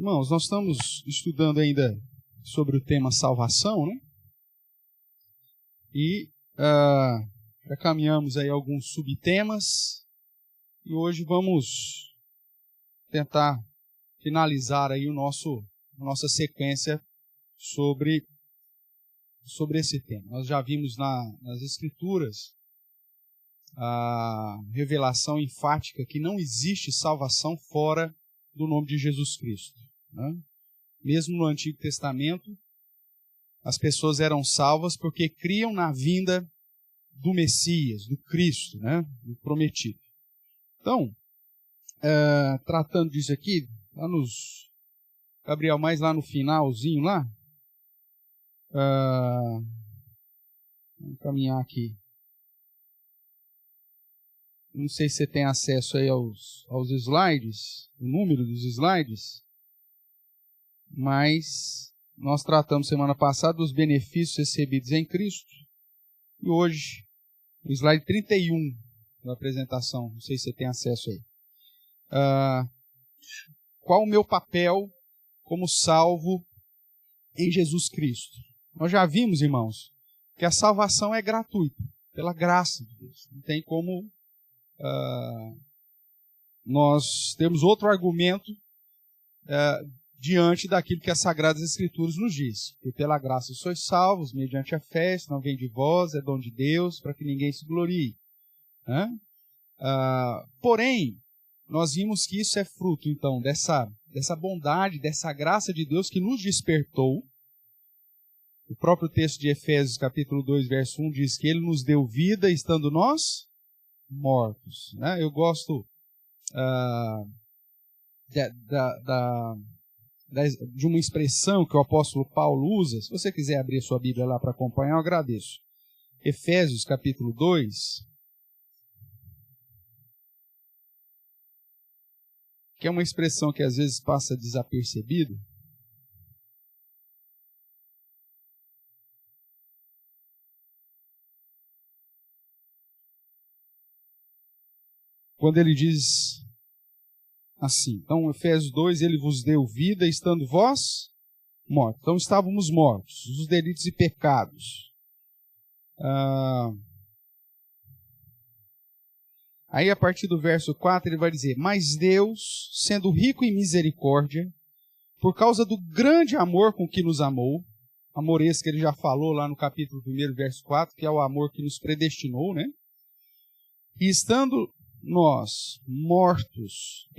Irmãos, nós estamos estudando ainda sobre o tema salvação, né? E já caminhamos aí alguns subtemas e hoje vamos tentar finalizar aí nossa sequência sobre esse tema. Nós já vimos nas Escrituras a revelação enfática que não existe salvação fora do nome de Jesus Cristo, né? Mesmo no Antigo Testamento, as pessoas eram salvas porque criam na vinda do Messias, do Cristo, né? Do prometido. Então, tratando disso aqui, Gabriel, mais lá no finalzinho lá, vamos caminhar aqui. Não sei se você tem acesso aí aos slides, o número dos slides, mas nós tratamos semana passada dos benefícios recebidos em Cristo, e hoje, o slide 31 da apresentação, não sei se você tem acesso aí. Qual o meu papel como salvo em Jesus Cristo? Nós já vimos, irmãos, que a salvação é gratuita, pela graça de Deus. Não tem como nós temos outro argumento diante daquilo que as Sagradas Escrituras nos diz. Que pela graça sois salvos, mediante a fé, isso não vem de vós, é dom de Deus, para que ninguém se glorie. Porém, nós vimos que isso é fruto, então, dessa bondade, dessa graça de Deus que nos despertou. O próprio texto de Efésios, capítulo 2, verso 1, diz que Ele nos deu vida estando nós mortos, né? Eu gosto de uma expressão que o apóstolo Paulo usa. Se você quiser abrir a sua Bíblia lá para acompanhar, eu agradeço. Efésios capítulo 2, que é uma expressão que às vezes passa desapercebida. Quando ele diz assim, então Efésios 2, ele vos deu vida estando vós mortos. Então estávamos mortos, os delitos e pecados. Aí a partir do verso 4 ele vai dizer, mas Deus, sendo rico em misericórdia, por causa do grande amor com que nos amou, amor esse que ele já falou lá no capítulo 1, verso 4, que é o amor que nos predestinou, né? E estando nós mortos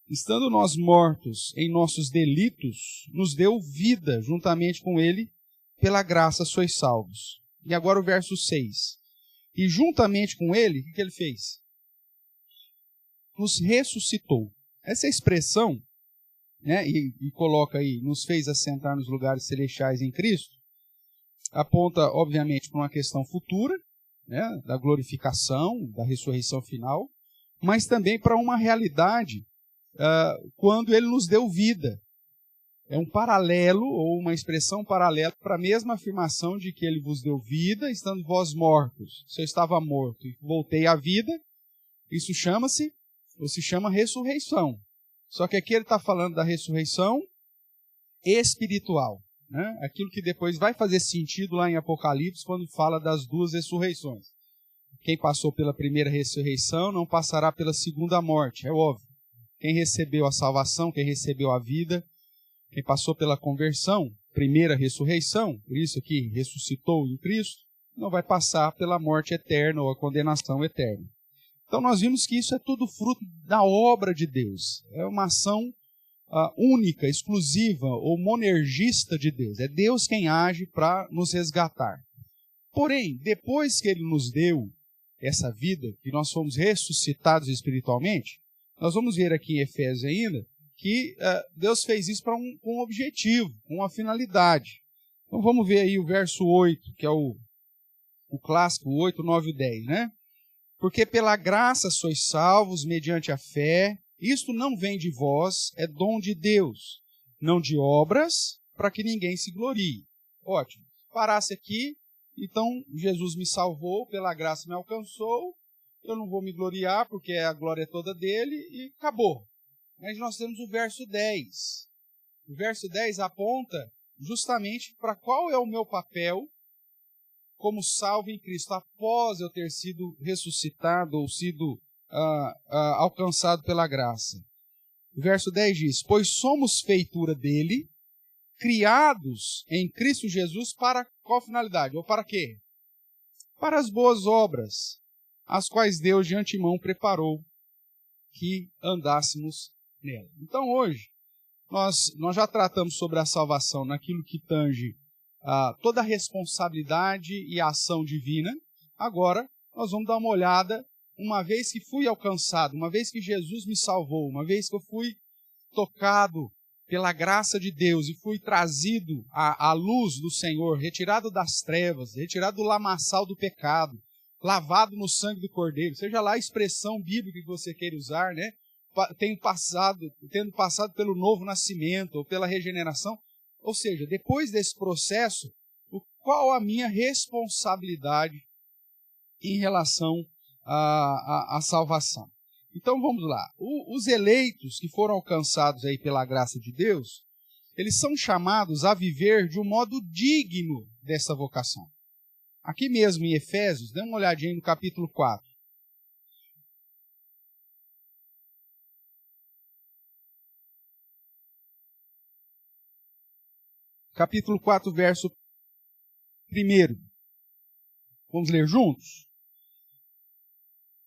estando nós mortos em nossos delitos, nos deu vida juntamente com ele, pela graça sois salvos. E agora o verso 6. E juntamente com ele, o que ele fez? Nos ressuscitou. Essa expressão, né, e coloca aí, nos fez assentar nos lugares celestiais em Cristo, aponta, obviamente, para uma questão futura, né, da glorificação, da ressurreição final, mas também para uma realidade quando ele nos deu vida. É um paralelo, ou uma expressão paralela para a mesma afirmação de que ele vos deu vida, estando vós mortos. Se eu estava morto e voltei à vida, isso se chama ressurreição. Só que aqui ele está falando da ressurreição espiritual, né? Aquilo que depois vai fazer sentido lá em Apocalipse, quando fala das duas ressurreições. Quem passou pela primeira ressurreição não passará pela segunda morte, é óbvio. Quem recebeu a salvação, quem recebeu a vida, quem passou pela conversão, primeira ressurreição, por isso aqui ressuscitou em Cristo, não vai passar pela morte eterna ou a condenação eterna. Então nós vimos que isso é tudo fruto da obra de Deus. É uma ação única, exclusiva ou monergista de Deus. É Deus quem age para nos resgatar. Porém, depois que Ele nos deu essa vida, que nós fomos ressuscitados espiritualmente, nós vamos ver aqui em Efésios ainda, que Deus fez isso com um objetivo, com uma finalidade. Então vamos ver aí o verso 8, que é o clássico 8, 9 e 10, né? Porque pela graça sois salvos mediante a fé, isto não vem de vós, é dom de Deus, não de obras, para que ninguém se glorie. Ótimo. Parasse aqui, então Jesus me salvou, pela graça me alcançou, eu não vou me gloriar porque a glória é toda dele e acabou. mas nós temos o verso 10. O verso 10 aponta justamente para qual é o meu papel como salvo em Cristo, após eu ter sido ressuscitado ou sido alcançado pela graça. O verso 10 diz: pois somos feitura dele, criados em Cristo Jesus para qual finalidade? Ou para quê? Para as boas obras, as quais Deus de antemão preparou que andássemos nela. Então hoje, nós já tratamos sobre a salvação naquilo que tange toda a responsabilidade e a ação divina. Agora, nós vamos dar uma olhada, uma vez que fui alcançado, uma vez que Jesus me salvou, uma vez que eu fui tocado pela graça de Deus e fui trazido à luz do Senhor, retirado das trevas, retirado do lamaçal do pecado, lavado no sangue do Cordeiro, seja lá a expressão bíblica que você queira usar, né? Tendo passado pelo novo nascimento ou pela regeneração. Ou seja, depois desse processo, qual a minha responsabilidade em relação à salvação? Então vamos lá. Os eleitos que foram alcançados aí pela graça de Deus, eles são chamados a viver de um modo digno dessa vocação. Aqui mesmo em Efésios, dê uma olhadinha no capítulo 4. Capítulo 4, verso 1. Vamos ler juntos?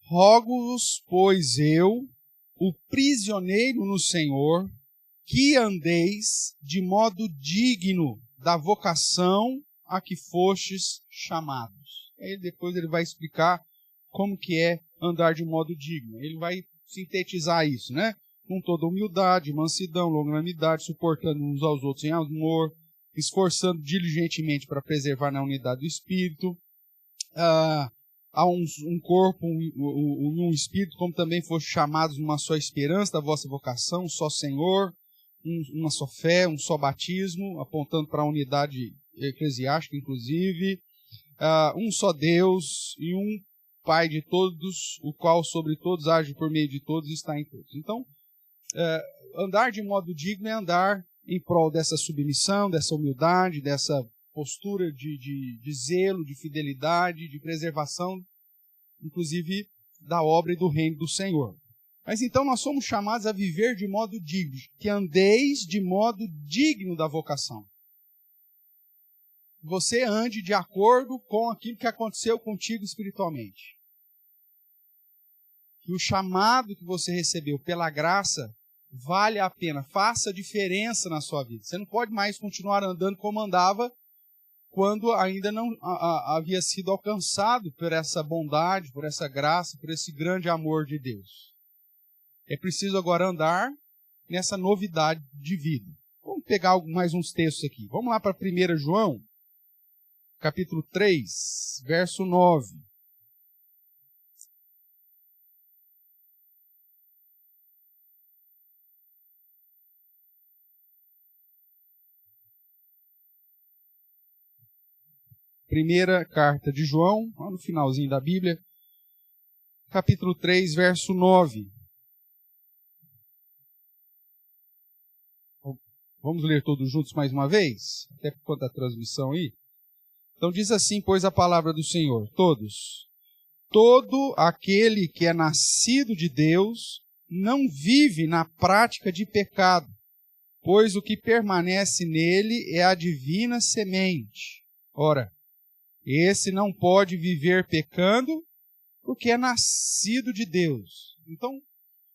Rogo-vos, pois eu, o prisioneiro no Senhor, que andeis de modo digno da vocação a que fostes chamados. Aí depois ele vai explicar como que é andar de modo digno. Ele vai sintetizar isso, né? Com toda humildade, mansidão, longanimidade, suportando uns aos outros em amor, esforçando diligentemente para preservar na unidade do Espírito. Há um corpo, um espírito, como também foram chamados numa só esperança da vossa vocação, um só Senhor, uma só fé, um só batismo, apontando para a unidade eclesiástica, inclusive, um só Deus e um Pai de todos, o qual sobre todos age por meio de todos e está em todos. Então, andar de modo digno é andar em prol dessa submissão, dessa humildade, dessa postura de zelo, de fidelidade, de preservação, inclusive da obra e do reino do Senhor. Mas então nós somos chamados a viver de modo digno, que andeis de modo digno da vocação. Você ande de acordo com aquilo que aconteceu contigo espiritualmente. Que o chamado que você recebeu pela graça vale a pena, faça diferença na sua vida. Você não pode mais continuar andando como andava quando ainda não havia sido alcançado por essa bondade, por essa graça, por esse grande amor de Deus. É preciso agora andar nessa novidade de vida. Vamos pegar mais uns textos aqui. Vamos lá para 1 João, capítulo 3, verso 9. Primeira carta de João, lá no finalzinho da Bíblia, capítulo 3, verso 9. Vamos ler todos juntos mais uma vez? Até por conta da transmissão aí. Então diz assim, pois, a palavra do Senhor, todos. Todo aquele que é nascido de Deus não vive na prática de pecado, pois o que permanece nele é a divina semente. Ora, esse não pode viver pecando porque é nascido de Deus. Então,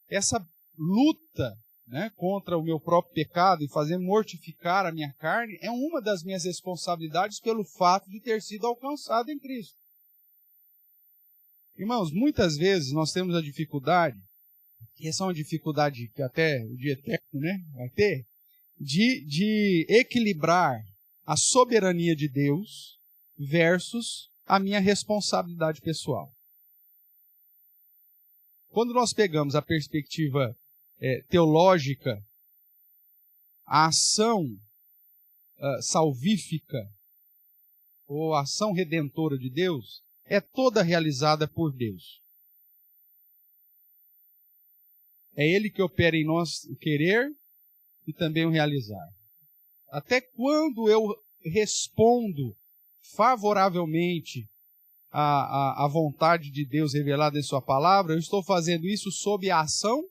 essa luta, né, contra o meu próprio pecado e fazer mortificar a minha carne é uma das minhas responsabilidades pelo fato de ter sido alcançado em Cristo. Irmãos, muitas vezes nós temos a dificuldade, e essa é uma dificuldade que até o dia eterno, né, vai ter, de equilibrar a soberania de Deus versus a minha responsabilidade pessoal. Quando nós pegamos a perspectiva teológica, a ação salvífica ou a ação redentora de Deus é toda realizada por Deus. É Ele que opera em nós o querer e também o realizar. Até quando eu respondo favoravelmente à vontade de Deus revelada em sua palavra, eu estou fazendo isso sob a ação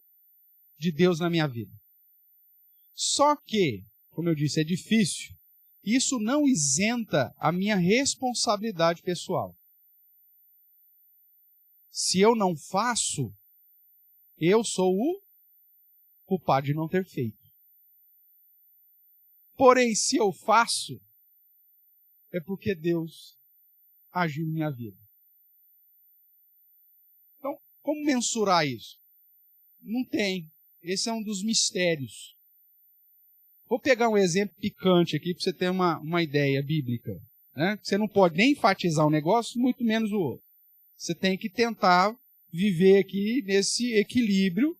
de Deus na minha vida. Só que, como eu disse, é difícil. Isso não isenta a minha responsabilidade pessoal. Se eu não faço, eu sou o culpado de não ter feito. Porém, se eu faço, é porque Deus agiu em minha vida. Então, como mensurar isso? Não tem. Esse é um dos mistérios. Vou pegar um exemplo picante aqui para você ter uma ideia bíblica. Né? Você não pode nem enfatizar um negócio, muito menos o outro. Você tem que tentar viver aqui nesse equilíbrio.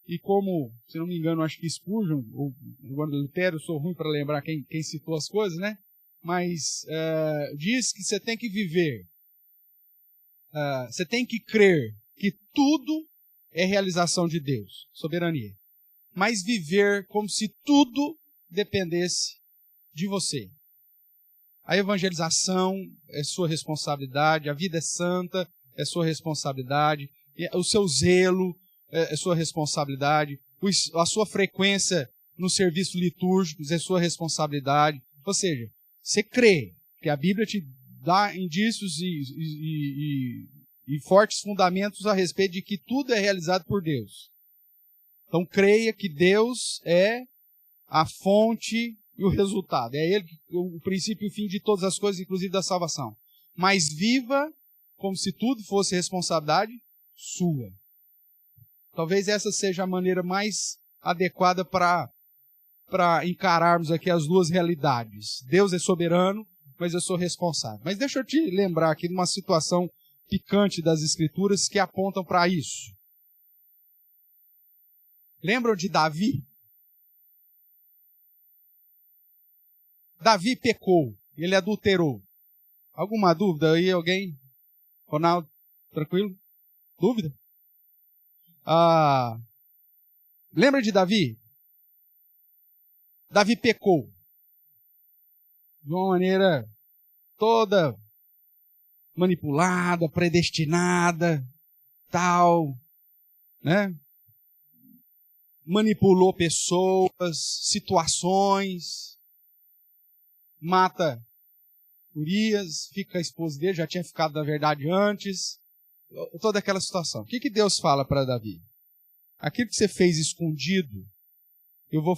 E como, se não me engano, acho que Spurgeon, ou Lutero, eu sou ruim para lembrar quem citou as coisas, né? Mas diz que você tem que viver, você tem que crer que tudo é realização de Deus, soberania. Mas viver como se tudo dependesse de você. A evangelização é sua responsabilidade, a vida é santa é sua responsabilidade, o seu zelo é sua responsabilidade, a sua frequência nos serviços litúrgicos é sua responsabilidade. Ou seja, você crê que a Bíblia te dá indícios e fortes fundamentos a respeito de que tudo é realizado por Deus. Então creia que Deus é a fonte e o resultado. É Ele o princípio e o fim de todas as coisas, inclusive da salvação. Mas viva como se tudo fosse responsabilidade sua. Talvez essa seja a maneira mais adequada para encararmos aqui as duas realidades. Deus é soberano, mas eu sou responsável. Mas deixa eu te lembrar aqui de uma situação picante das Escrituras que apontam para isso. Lembram de Davi? Davi pecou, ele adulterou. Alguma dúvida aí, alguém? Ronaldo, tranquilo? Dúvida? Lembra de Davi? Davi pecou. De uma maneira toda manipulada, predestinada, tal, né? Manipulou pessoas, situações, mata Urias, fica a esposa dele, já tinha ficado na verdade antes, toda aquela situação. O que Deus fala para Davi? Aquilo que você fez escondido, eu vou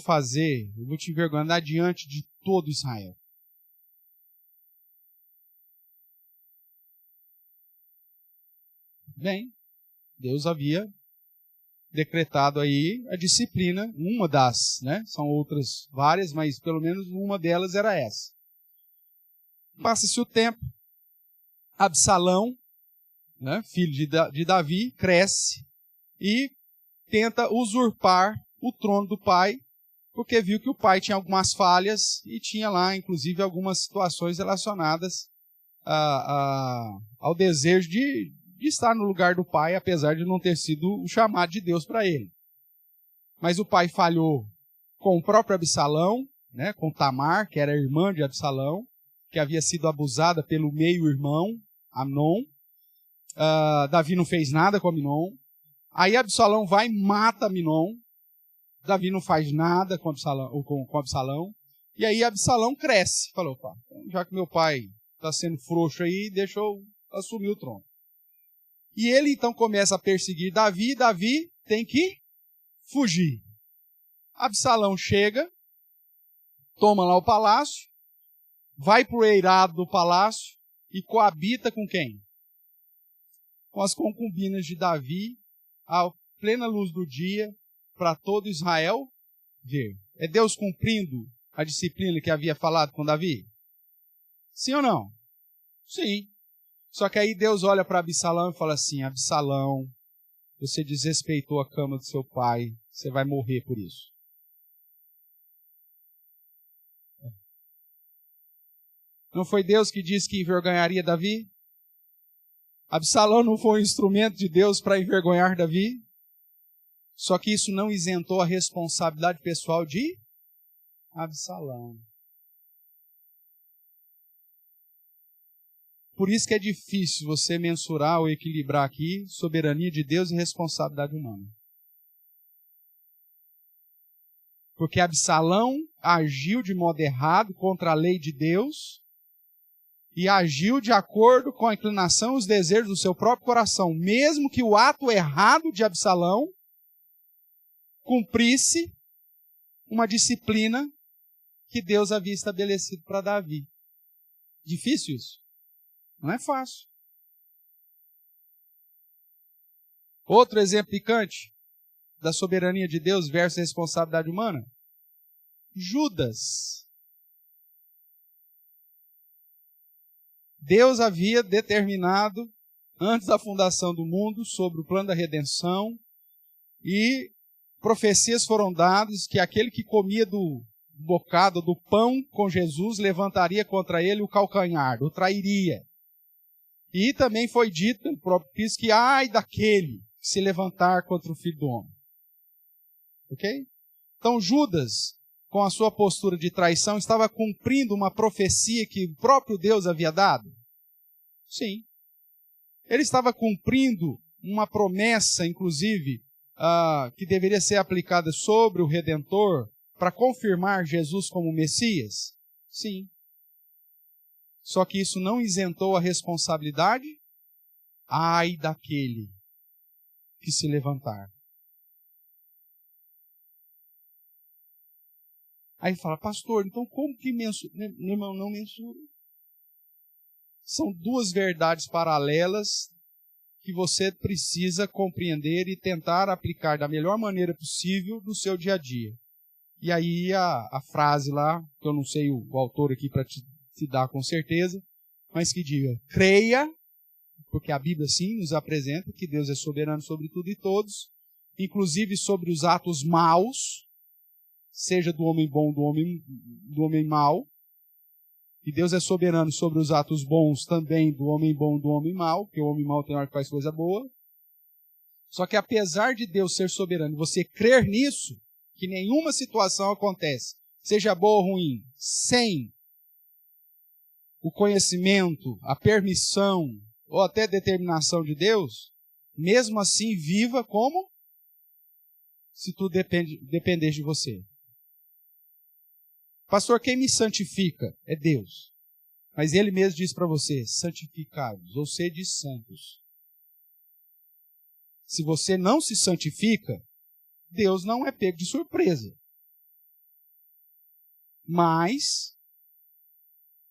te envergonhar diante de todo Israel. Bem, Deus havia decretado aí a disciplina, uma das, né? São outras várias, mas pelo menos uma delas era essa. Passa-se o tempo, Absalão, né, filho de Davi, cresce e tenta usurpar o trono do pai, porque viu que o pai tinha algumas falhas e tinha lá, inclusive, algumas situações relacionadas ao desejo de estar no lugar do pai, apesar de não ter sido o chamado de Deus para ele. Mas o pai falhou com o próprio Absalão, né, com Tamar, que era irmã de Absalão, que havia sido abusada pelo meio-irmão, Amnon. Davi não fez nada com Amnon. Aí Absalão vai e mata Amnon. Davi não faz nada com Absalão. E aí Absalão cresce. Falou, pá, já que meu pai está sendo frouxo aí, deixa eu assumir o trono. E ele então começa a perseguir Davi, e Davi tem que fugir. Absalão chega, toma lá o palácio, vai para o eirado do palácio e coabita com quem? Com as concubinas de Davi, à plena luz do dia, para todo Israel ver. É Deus cumprindo a disciplina que havia falado com Davi? Sim ou não? Sim. Só que aí Deus olha para Absalão e fala assim, Absalão, você desrespeitou a cama do seu pai, você vai morrer por isso. Não foi Deus que disse que envergonharia Davi? Absalão não foi um instrumento de Deus para envergonhar Davi? Só que isso não isentou a responsabilidade pessoal de Absalão. Por isso que é difícil você mensurar ou equilibrar aqui soberania de Deus e responsabilidade humana. Porque Absalão agiu de modo errado contra a lei de Deus e agiu de acordo com a inclinação e os desejos do seu próprio coração, mesmo que o ato errado de Absalão cumprisse uma disciplina que Deus havia estabelecido para Davi. Difícil isso? Não é fácil. Outro exemplo picante da soberania de Deus versus responsabilidade humana. Judas. Deus havia determinado, antes da fundação do mundo, sobre o plano da redenção, e profecias foram dadas que aquele que comia do bocado, do pão com Jesus, levantaria contra ele o calcanhar, o trairia. E também foi dito pelo próprio Cristo que ai daquele que se levantar contra o Filho do Homem. Ok? Então Judas, com a sua postura de traição, estava cumprindo uma profecia que o próprio Deus havia dado? Sim. Ele estava cumprindo uma promessa, inclusive, que deveria ser aplicada sobre o Redentor para confirmar Jesus como Messias? Sim. Só que isso não isentou a responsabilidade? Ai daquele que se levantar. Aí fala, pastor, então como que mensura? Meu irmão, não mensura. São duas verdades paralelas que você precisa compreender e tentar aplicar da melhor maneira possível no seu dia a dia. E aí a frase lá, que eu não sei o autor aqui para te dar com certeza, mas que diga, creia, porque a Bíblia sim nos apresenta que Deus é soberano sobre tudo e todos, inclusive sobre os atos maus, seja do homem bom, do homem mau, e Deus é soberano sobre os atos bons também do homem bom, do homem mau, porque o homem mau tem hora que faz coisa boa. Só que apesar de Deus ser soberano e você crer nisso, que nenhuma situação acontece, seja boa ou ruim, sem o conhecimento, a permissão ou até determinação de Deus, mesmo assim viva como se tudo dependesse de você. Pastor, quem me santifica é Deus. Mas Ele mesmo diz para você, santificados, ou sede santos. Se você não se santifica, Deus não é pego de surpresa. Mas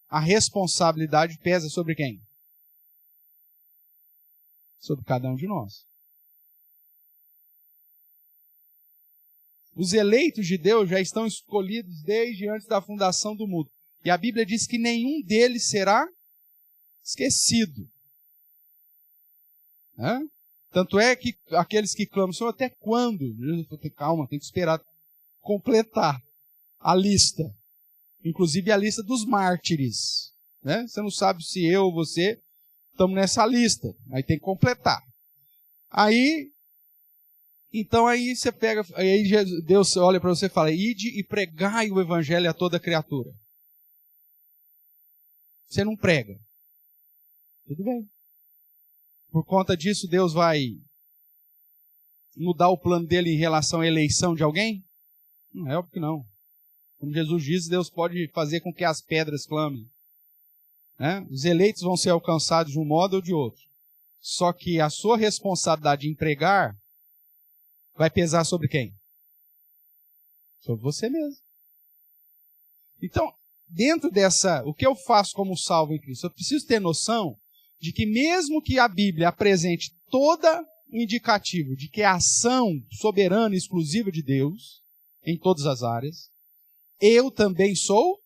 a responsabilidade pesa sobre quem? Sobre cada um de nós. Os eleitos de Deus já estão escolhidos desde antes da fundação do mundo. E a Bíblia diz que nenhum deles será esquecido. Tanto é que aqueles que clamam, Senhor, até quando? Jesus falou, calma, tem que esperar completar a lista. Inclusive a lista dos mártires. Você não sabe se eu ou você estamos nessa lista, mas tem que completar. Então aí você pega, aí Deus olha para você e fala, ide e pregai o evangelho a toda criatura. Você não prega. Tudo bem. Por conta disso, Deus vai mudar o plano dele em relação à eleição de alguém? Não é óbvio que não. Como Jesus diz, Deus pode fazer com que as pedras clamem. Os eleitos vão ser alcançados de um modo ou de outro. Só que a sua responsabilidade em pregar vai pesar sobre quem? Sobre você mesmo. Então, dentro o que eu faço como salvo em Cristo? Eu preciso ter noção de que mesmo que a Bíblia apresente toda o indicativo de que é a ação soberana e exclusiva de Deus, em todas as áreas, eu também sou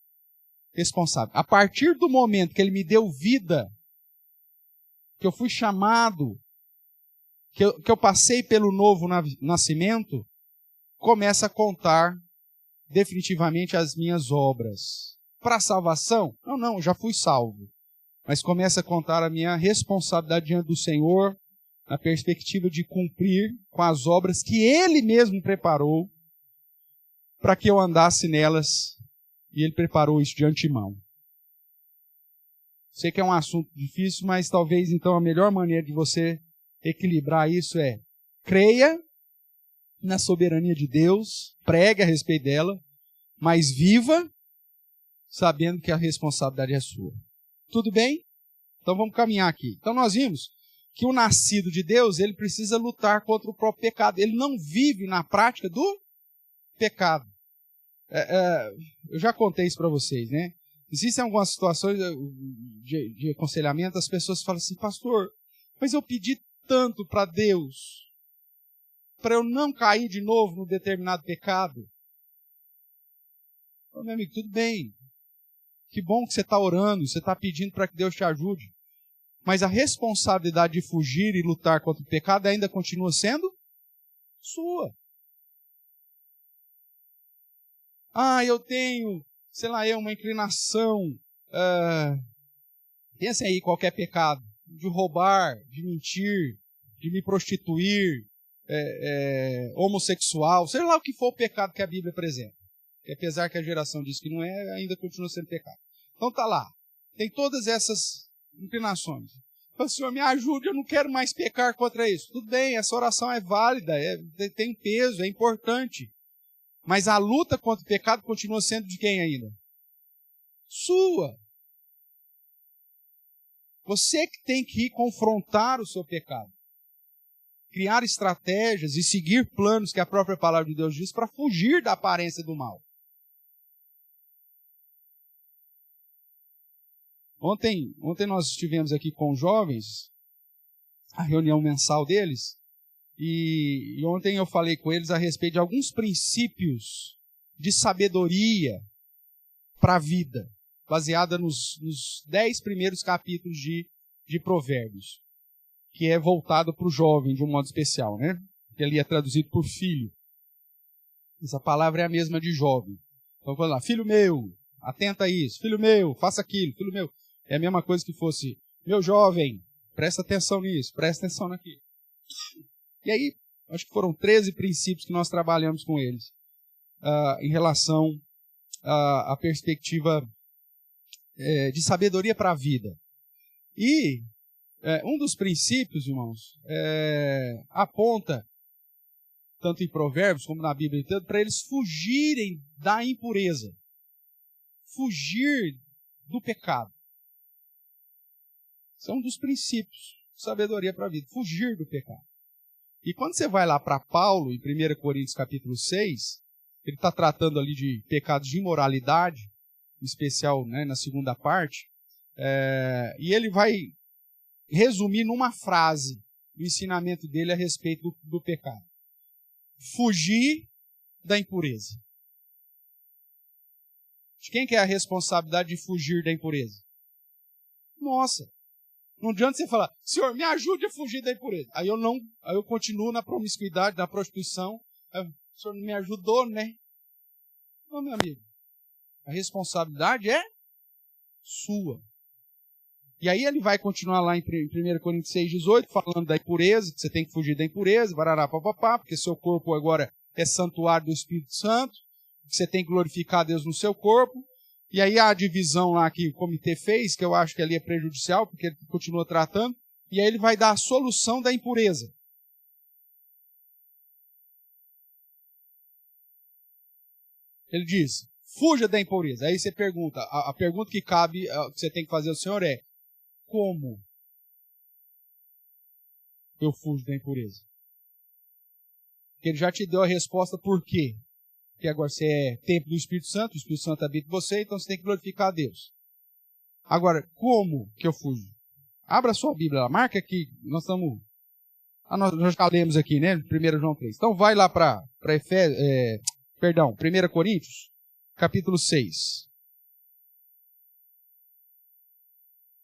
responsável. A partir do momento que Ele me deu vida, que eu fui chamado, que eu passei pelo novo nascimento, começa a contar definitivamente as minhas obras. Para a salvação? Não, já fui salvo. Mas começa a contar a minha responsabilidade diante do Senhor, na perspectiva de cumprir com as obras que Ele mesmo preparou para que eu andasse nelas, e Ele preparou isso de antemão. Sei que é um assunto difícil, mas talvez então a melhor maneira de você equilibrar isso é: creia na soberania de Deus, pregue a respeito dela, mas viva sabendo que a responsabilidade é sua. Tudo bem? Então vamos caminhar aqui. Então nós vimos que o nascido de Deus, ele precisa lutar contra o próprio pecado. Ele não vive na prática do pecado. Eu já contei isso para vocês, né? Existem algumas situações de aconselhamento, as pessoas falam assim: pastor, mas eu pedi tanto para Deus para eu não cair de novo num determinado pecado. Meu amigo, tudo bem. Que bom que você está orando, você está pedindo para que Deus te ajude. Mas a responsabilidade de fugir e lutar contra o pecado ainda continua sendo sua. Eu tenho, sei lá, uma inclinação, pensa aí, qualquer pecado, de roubar, de mentir, de me prostituir, homossexual, sei lá o que for o pecado que a Bíblia apresenta. Que apesar que a geração diz que não é, ainda continua sendo pecado. Então tá lá, tem todas essas inclinações. O Senhor, me ajude, eu não quero mais pecar contra isso. Tudo bem, essa oração é válida, tem peso, é importante. Mas a luta contra o pecado continua sendo de quem ainda? Sua. Você que tem que ir confrontar o seu pecado. Criar estratégias e seguir planos que a própria palavra de Deus diz para fugir da aparência do mal. Ontem nós estivemos aqui com os jovens, a reunião mensal deles, e ontem eu falei com eles a respeito de alguns princípios de sabedoria para a vida, baseada nos 10 primeiros capítulos de Provérbios, que é voltado para o jovem de um modo especial, né? Que ali é traduzido por filho. Essa palavra é a mesma de jovem. Então, vamos lá, filho meu, atenta a isso, filho meu, faça aquilo, filho meu. É a mesma coisa que fosse, meu jovem, presta atenção nisso, presta atenção naquilo. E aí, acho que foram 13 princípios que nós trabalhamos com eles, em relação à perspectiva de sabedoria para a vida. E um dos princípios, irmãos, aponta, tanto em Provérbios como na Bíblia, para eles fugirem da impureza. Fugir do pecado. Esse é um dos princípios de sabedoria para a vida. Fugir do pecado. E quando você vai lá para Paulo, em 1 Coríntios capítulo 6, ele está tratando ali de pecados de imoralidade, em especial, né, na segunda parte, e ele vai resumir numa frase o ensinamento dele a respeito do pecado. Fugir da impureza. De quem que é a responsabilidade de fugir da impureza? Nossa! Não adianta você falar, Senhor, me ajude a fugir da impureza. Aí eu continuo na promiscuidade, na prostituição. Aí, o Senhor não me ajudou, né? Não, meu amigo. A responsabilidade é sua. E aí ele vai continuar lá em 1 Coríntios 6,18, falando da impureza, que você tem que fugir da impureza, barará, papapá, porque seu corpo agora é santuário do Espírito Santo, que você tem que glorificar a Deus no seu corpo. E aí a divisão lá que o comitê fez, que eu acho que ali é prejudicial, porque ele continua tratando, e aí ele vai dar a solução da impureza. Ele diz, fuja da impureza. Aí você pergunta, a pergunta que cabe, que você tem que fazer ao Senhor é, como eu fujo da impureza? Porque ele já te deu a resposta por quê. Porque agora você é templo do Espírito Santo, o Espírito Santo habita em você, então você tem que glorificar a Deus. Agora, como que eu fujo? Abra a sua Bíblia lá, marca aqui, nós já lemos aqui, né? 1 João 3. Então vai lá para 1 Coríntios, capítulo 6.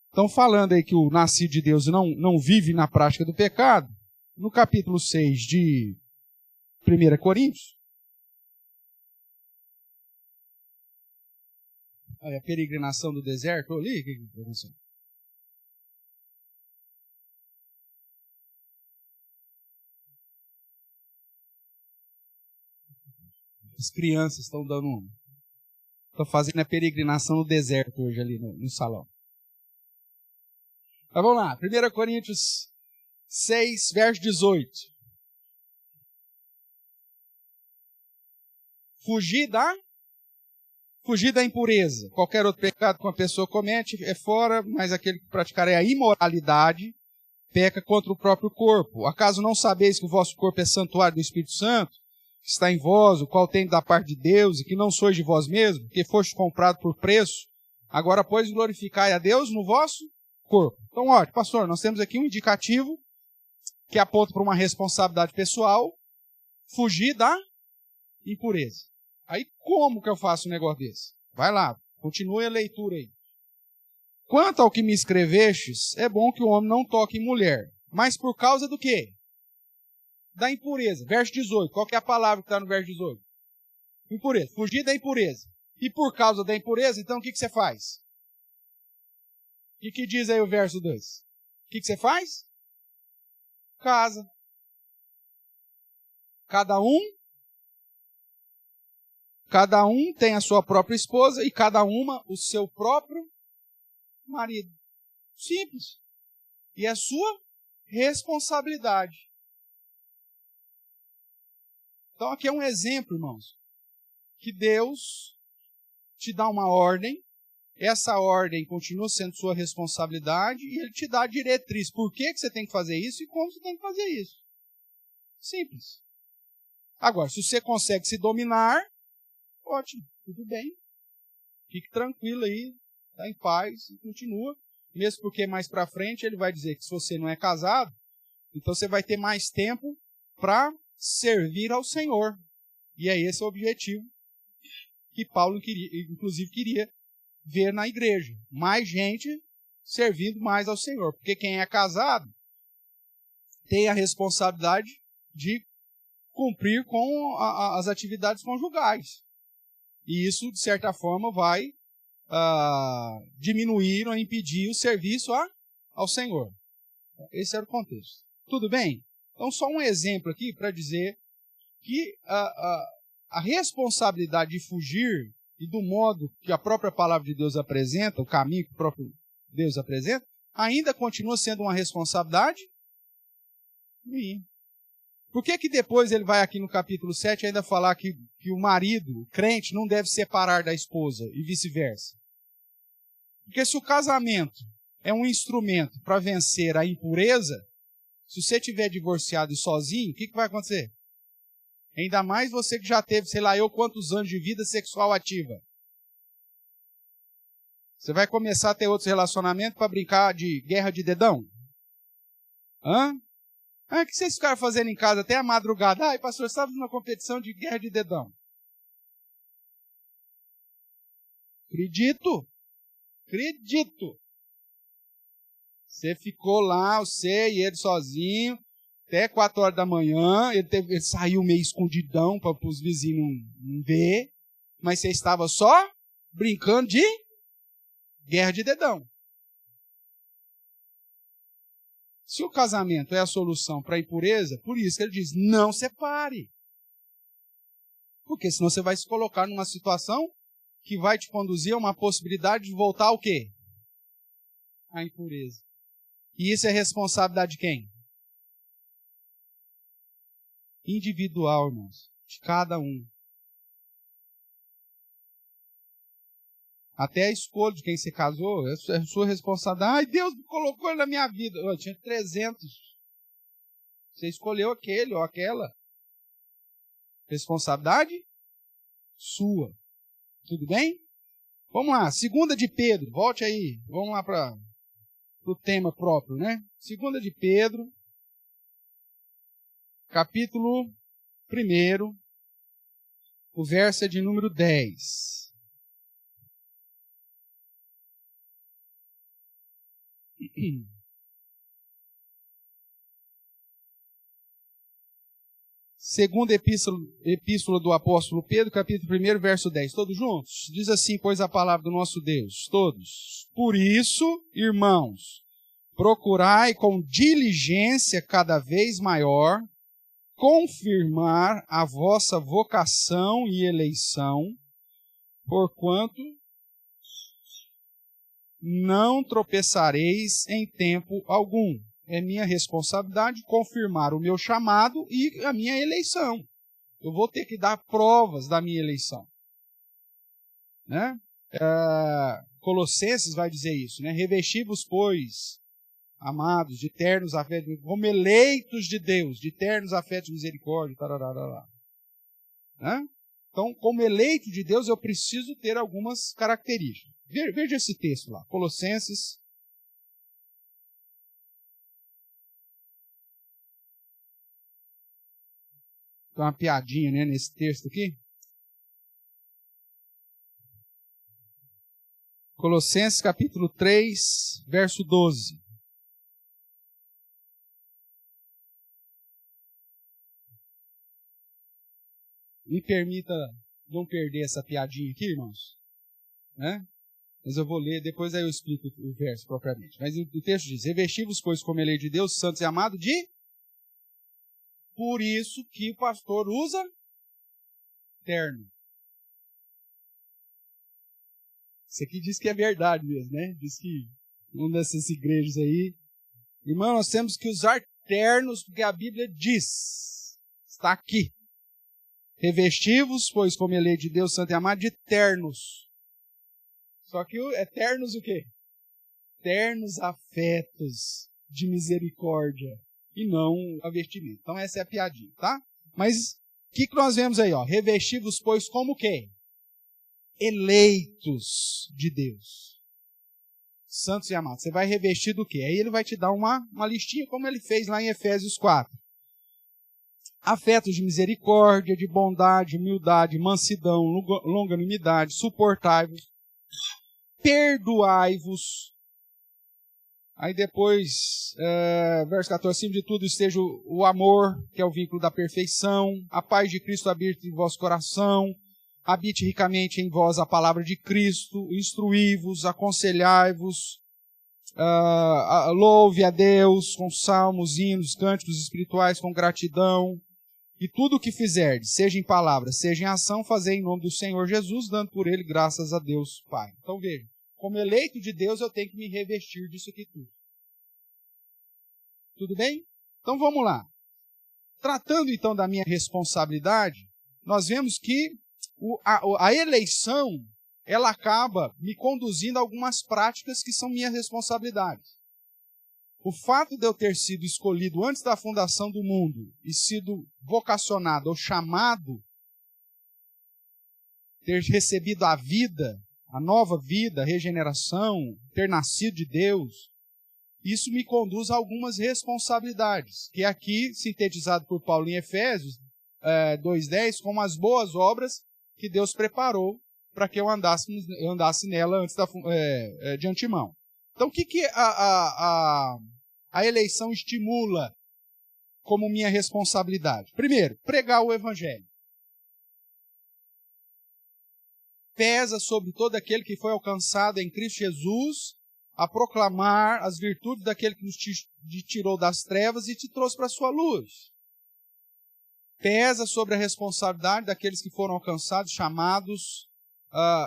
Então, falando aí que o nascido de Deus não vive na prática do pecado, no capítulo 6 de 1 Coríntios, olha, a peregrinação do deserto, ali, o que aconteceu? As crianças estão dando uma. Estou fazendo a peregrinação no deserto hoje ali no salão. Mas vamos lá, 1 Coríntios 6, verso 18. Fugir da impureza. Qualquer outro pecado que uma pessoa comete é fora, mas aquele que praticar a imoralidade peca contra o próprio corpo. Acaso não sabeis que o vosso corpo é santuário do Espírito Santo, que está em vós, o qual tem da parte de Deus, e que não sois de vós mesmos, que foste comprado por preço? Agora, pois, glorificai a Deus no vosso corpo. Então, olha, pastor, nós temos aqui um indicativo que aponta para uma responsabilidade pessoal, fugir da impureza. Aí, como que eu faço um negócio desse? Vai lá, continue a leitura aí. Quanto ao que me escrevestes, é bom que o homem não toque em mulher. Mas por causa do quê? Da impureza. Verso 18. Qual que é a palavra que está no verso 18? Impureza. Fugir da impureza. E por causa da impureza, então o que você faz? O que diz aí o verso 2? O que você faz? Casa. Cada um tem a sua própria esposa e cada uma o seu próprio marido. Simples. E é sua responsabilidade. Então aqui é um exemplo, irmãos, que Deus te dá uma ordem, essa ordem continua sendo sua responsabilidade e Ele te dá a diretriz. Por que você tem que fazer isso e como você tem que fazer isso. Simples. Agora, se você consegue se dominar, ótimo, tudo bem. Fique tranquilo aí, está em paz e continua. Mesmo porque mais para frente ele vai dizer que se você não é casado, então você vai ter mais tempo para servir ao Senhor. E é esse o objetivo que Paulo inclusive queria ver na igreja. Mais gente servindo mais ao Senhor. Porque quem é casado tem a responsabilidade de cumprir com as atividades conjugais. E isso, de certa forma, vai diminuir ou impedir o serviço ao Senhor. Esse era o contexto. Tudo bem? Então, só um exemplo aqui para dizer que a responsabilidade de fugir e do modo que a própria palavra de Deus apresenta, o caminho que o próprio Deus apresenta, ainda continua sendo uma responsabilidade minha. Por que depois ele vai aqui no capítulo 7 ainda falar que o marido, o crente, não deve separar da esposa e vice-versa? Porque se o casamento é um instrumento para vencer a impureza, se você estiver divorciado e sozinho, o que vai acontecer? Ainda mais você que já teve, sei lá, quantos anos de vida sexual ativa. Você vai começar a ter outros relacionamentos para brincar de guerra de dedão? O que vocês ficaram fazendo em casa até a madrugada? Ai, pastor, estava numa competição de guerra de dedão. Acredito. Você ficou lá, você e ele sozinho, até 4 horas da manhã, ele saiu meio escondidão para os vizinhos não ver, mas você estava só brincando de guerra de dedão. Se o casamento é a solução para a impureza, por isso que ele diz, não separe. Porque senão você vai se colocar numa situação que vai te conduzir a uma possibilidade de voltar ao quê? A impureza. E isso é responsabilidade de quem? Individual, irmãos. De cada um. Até a escolha de quem se casou é sua responsabilidade. Ai, Deus me colocou na minha vida. Eu tinha 300. Você escolheu aquele ou aquela. Responsabilidade sua. Tudo bem? Vamos lá. 2 de Pedro. Volte aí. Vamos lá para o tema próprio, né? 2 de Pedro. Capítulo 1. O verso é de número 10. Segunda epístola do apóstolo Pedro, capítulo 1, verso 10. Todos juntos? Diz assim, pois, a palavra do nosso Deus. Todos. Por isso, irmãos, procurai com diligência cada vez maior confirmar a vossa vocação e eleição, porquanto não tropeçareis em tempo algum. É minha responsabilidade confirmar o meu chamado e a minha eleição. Eu vou ter que dar provas da minha eleição. Né? Colossenses vai dizer isso, né? Revesti-vos, pois, amados, de ternos afetos, como eleitos de Deus, de ternos afetos de misericórdia, tararara. Né? Então, como eleito de Deus, eu preciso ter algumas características. Veja esse texto lá, Colossenses. Tem uma piadinha, né, nesse texto aqui. Colossenses capítulo 3, verso 12. Me permita não perder essa piadinha aqui, irmãos. Né? Mas eu vou ler, depois aí eu explico o verso propriamente. Mas o texto diz, revesti-vos, pois, como eleito de Deus, santos e amados, de... Por isso que o pastor usa terno. Isso aqui diz que é verdade mesmo, né? Diz que uma dessas igrejas aí... Irmão, nós temos que usar ternos, porque a Bíblia diz. Está aqui. Revesti-vos, pois, como eleito de Deus, santo e amado, de ternos. Só que é ternos o quê? Ternos afetos de misericórdia. E não a vestimenta. Então essa é a piadinha, tá? Mas o que nós vemos aí? Ó? Revesti-vos, pois, como o quê? Eleitos de Deus. Santos e amados. Você vai revestir do quê? Aí ele vai te dar uma listinha, como ele fez lá em Efésios 4. Afetos de misericórdia, de bondade, humildade, mansidão, longanimidade, suportai-vos, perdoai-vos. Aí depois, verso 14, acima de tudo esteja o amor, que é o vínculo da perfeição, a paz de Cristo habite em vosso coração, habite ricamente em vós a palavra de Cristo, instruí-vos, aconselhai-vos, louve a Deus com salmos, hinos, cânticos espirituais, com gratidão. E tudo o que fizerdes, seja em palavra, seja em ação, fazei em nome do Senhor Jesus, dando por ele graças a Deus Pai. Então veja, como eleito de Deus, eu tenho que me revestir disso aqui tudo. Tudo bem? Então vamos lá. Tratando então da minha responsabilidade, nós vemos que a eleição, ela acaba me conduzindo a algumas práticas que são minhas responsabilidades. O fato de eu ter sido escolhido antes da fundação do mundo e sido vocacionado ou chamado, ter recebido a vida, a nova vida, a regeneração, ter nascido de Deus, isso me conduz a algumas responsabilidades, que é aqui sintetizado por Paulo em Efésios 2:10, como as boas obras que Deus preparou para que eu andasse nela antes de antemão. Então, o que a eleição estimula como minha responsabilidade? Primeiro, pregar o Evangelho. Pesa sobre todo aquele que foi alcançado em Cristo Jesus a proclamar as virtudes daquele que nos tirou das trevas e te trouxe para a sua luz. Pesa sobre a responsabilidade daqueles que foram alcançados, chamados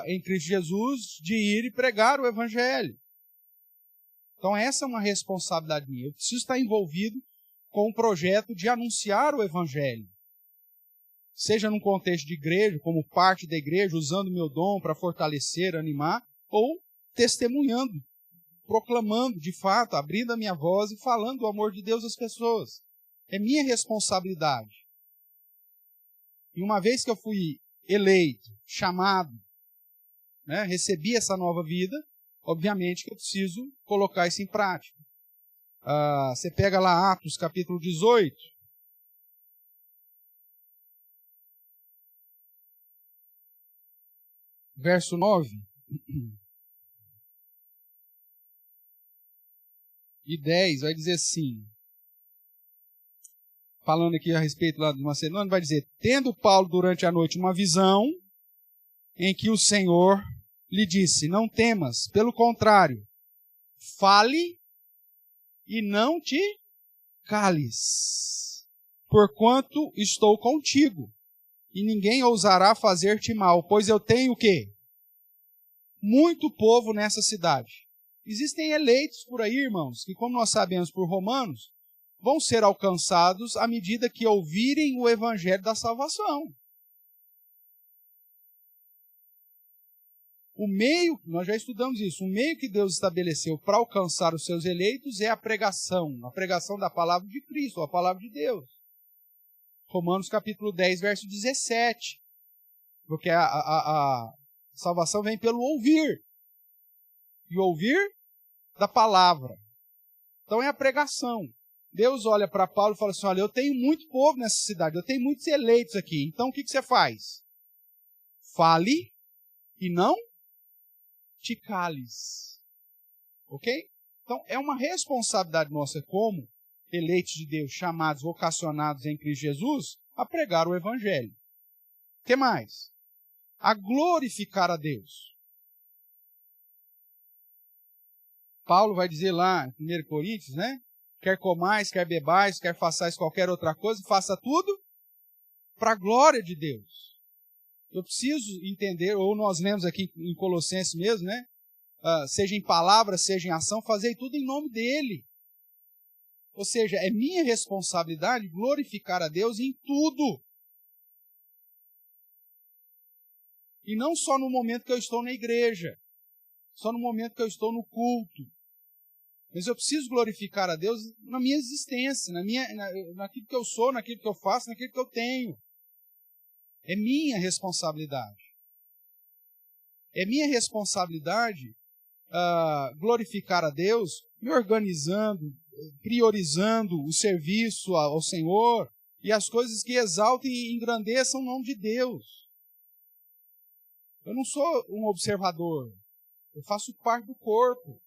em Cristo Jesus, de ir e pregar o Evangelho. Então essa é uma responsabilidade minha. Eu preciso estar envolvido com o projeto de anunciar o Evangelho. Seja num contexto de igreja, como parte da igreja, usando o meu dom para fortalecer, animar, ou testemunhando, proclamando de fato, abrindo a minha voz e falando do amor de Deus às pessoas. É minha responsabilidade. E uma vez que eu fui eleito, chamado, né, recebi essa nova vida, obviamente que eu preciso colocar isso em prática. Você pega lá Atos capítulo 18. Verso 9 e 10, vai dizer assim, falando aqui a respeito lá de Macedônia, vai dizer, tendo Paulo durante a noite uma visão, em que o Senhor lhe disse, não temas, pelo contrário, fale e não te cales. porquanto estou contigo, e ninguém ousará fazer-te mal, pois eu tenho o quê? Muito povo nessa cidade. Existem eleitos por aí, irmãos, que, como nós sabemos por Romanos, vão ser alcançados à medida que ouvirem o evangelho da salvação. O meio, nós já estudamos isso, o meio que Deus estabeleceu para alcançar os seus eleitos é a pregação da palavra de Cristo, a palavra de Deus. Romanos capítulo 10, verso 17. Porque a salvação vem pelo ouvir. E ouvir da palavra. Então é a pregação. Deus olha para Paulo e fala assim, olha, eu tenho muito povo nessa cidade, eu tenho muitos eleitos aqui. Então o que você faz? Fale e não te cales. Ok? Então é uma responsabilidade nossa como eleitos de Deus, chamados, vocacionados em Cristo Jesus, a pregar o evangelho. O que mais? A glorificar a Deus. Paulo vai dizer lá em 1 Coríntios, né? Quer comais, quer bebais, quer façais qualquer outra coisa, faça tudo para a glória de Deus. Eu preciso entender, ou nós lemos aqui em Colossenses mesmo, né? Seja em palavra, seja em ação, fazei tudo em nome dele. Ou seja, é minha responsabilidade glorificar a Deus em tudo. E não só no momento que eu estou na igreja, só no momento que eu estou no culto. Mas eu preciso glorificar a Deus na minha existência, naquilo que eu sou, naquilo que eu faço, naquilo que eu tenho. É minha responsabilidade. É minha responsabilidade glorificar a Deus, me organizando, priorizando o serviço ao Senhor e as coisas que exaltem e engrandeçam o nome de Deus. Eu não sou um observador. Eu faço parte do corpo.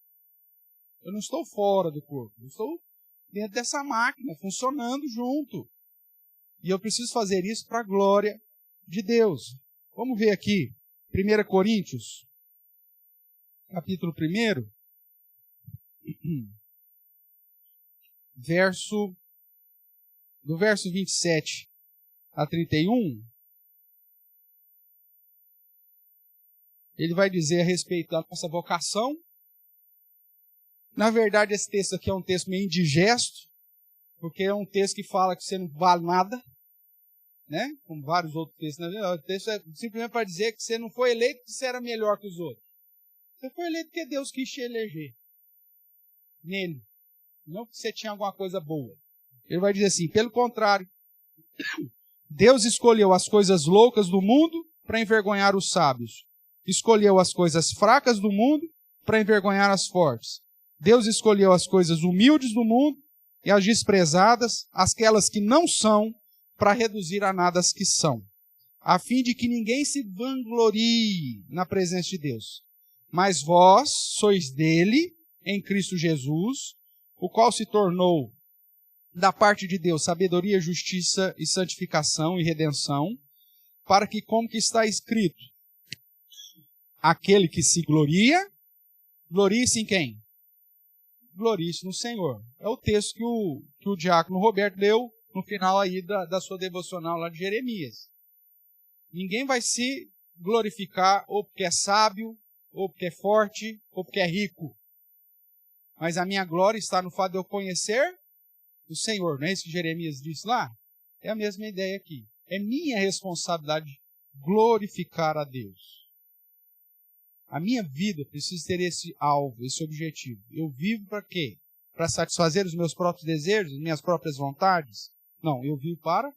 Eu não estou fora do corpo. Eu estou dentro dessa máquina, funcionando junto. E eu preciso fazer isso para a glória de Deus. Vamos ver aqui, 1 Coríntios, capítulo 1, do verso 27 a 31. Ele vai dizer a respeito da nossa vocação. Na verdade, esse texto aqui é um texto meio indigesto, porque é um texto que fala que você não vale nada, né? Como vários outros textos. O texto é simplesmente para dizer que você não foi eleito porque você era melhor que os outros. Você foi eleito porque Deus quis te eleger nele, não porque você tinha alguma coisa boa. Ele vai dizer assim, pelo contrário, Deus escolheu as coisas loucas do mundo para envergonhar os sábios. Escolheu as coisas fracas do mundo para envergonhar as fortes. Deus escolheu as coisas humildes do mundo e as desprezadas, aquelas que não são, para reduzir a nada as que são, a fim de que ninguém se vanglorie na presença de Deus. Mas vós sois dele, em Cristo Jesus, o qual se tornou da parte de Deus sabedoria, justiça e santificação e redenção, para que, como que está escrito, aquele que se gloria, glorie-se em quem? Glorie-se no Senhor. É o texto que o diácono Roberto leu no final aí da sua devocional lá de Jeremias. Ninguém vai se glorificar ou porque é sábio, ou porque é forte, ou porque é rico. Mas a minha glória está no fato de eu conhecer o Senhor. Não é isso que Jeremias disse lá? É a mesma ideia aqui. É minha responsabilidade glorificar a Deus. A minha vida precisa ter esse alvo, esse objetivo. Eu vivo para quê? Para satisfazer os meus próprios desejos, minhas próprias vontades? Não, eu vivo para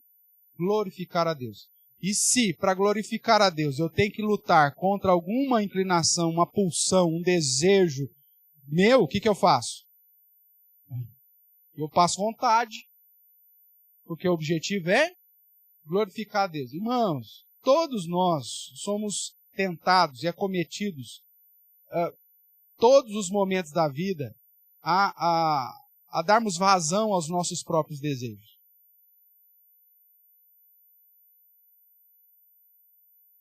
glorificar a Deus. E se, para glorificar a Deus, eu tenho que lutar contra alguma inclinação, uma pulsão, um desejo meu, o que eu faço? Eu passo vontade, porque o objetivo é glorificar a Deus. Irmãos, todos nós somos tentados e acometidos todos os momentos da vida a darmos vazão aos nossos próprios desejos.